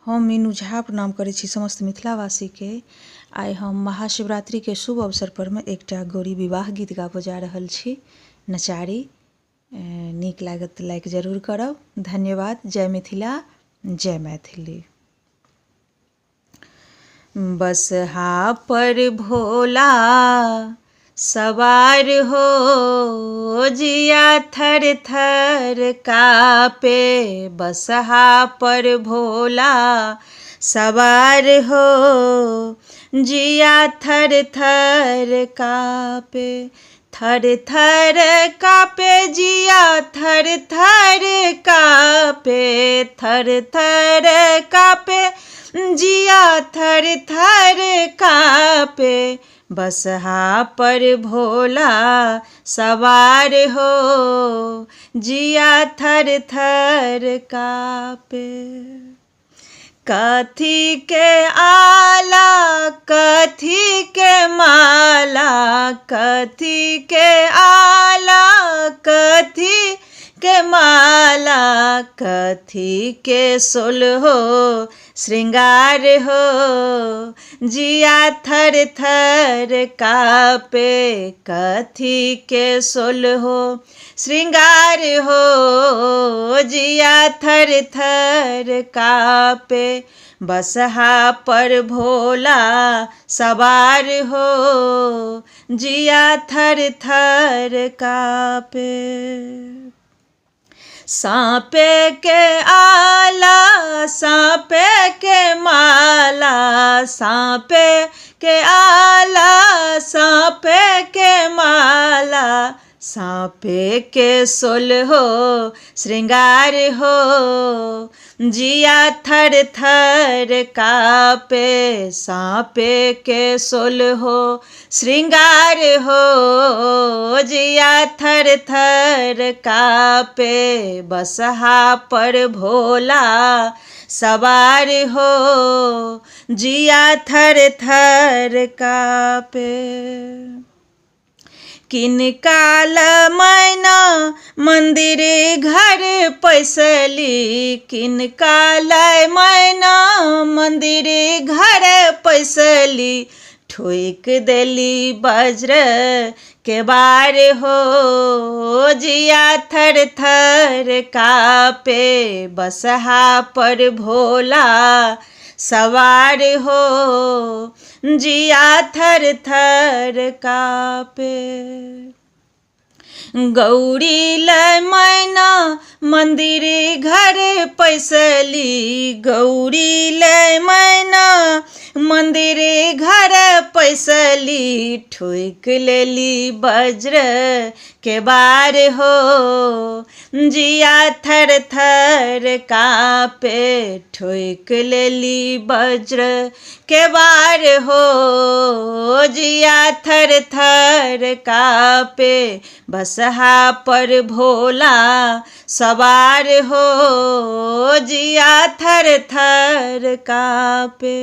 हम मीनू झा प्रणाम करै छी समस्त मिथिलावासी के। आइ हम महाशिवरात्रि के शुभ अवसर पर में एकटा गौरी विवाह गीत गाबऽ जा रहल छी। नचारी नीक लागत तऽ लाइक जरूर करब। धन्यवाद। जय मिथिला, जय मैथिली। बसहा पर भोला सवार हो, जिया थर थर कापे। बसहा पर भोला सवार हो, जिया थर थर कापे। थर थर कापे जिया थर थर कापे। थर थर कापे जिया थर थर कापे। बसहा पर भोला सवार हो, जिया थर थर कापे। कथी के आला कथी के माला, कथी के आला कथी के माला, कथी के सोलहो श्रृंगार हो, जिया थर थर कापे। कथी के सोलहो श्रृंगार हो, जिया थर थर कापे। बसहा पर भोला सवार हो, जिया थर थर कापे। साँपे के आला साँपे के माला, साँपे के आला साँपे के माला, साँपे के सोलहो श्रृंगार हो, जिया थर थर कापे। साँपे के सोलहो श्रृंगार हो, जिया थर थर कापे। बसहा पर भोला सवार हो, जिया थर थर कापे। किनकाल मैना मंदिर घर पैसली, किनकाल मैना मंदिर घर पैसली। ठोक देली वज्र के बार हो, जिया थर थर कापे। बसहा पर भोला सवार हो, जिया थर थर कापे। गौरी लय मैना मंदिर घर पैसली, गौरी लय मैना मंदिर घर पैसली। ठोक लेली वज्र के बार हो, जिया थर थर कापे। ठोक लेली वज्र के बार हो, जिया थर थर कापे। बसहा पर भोला सवार हो, जिया थर थर कापे।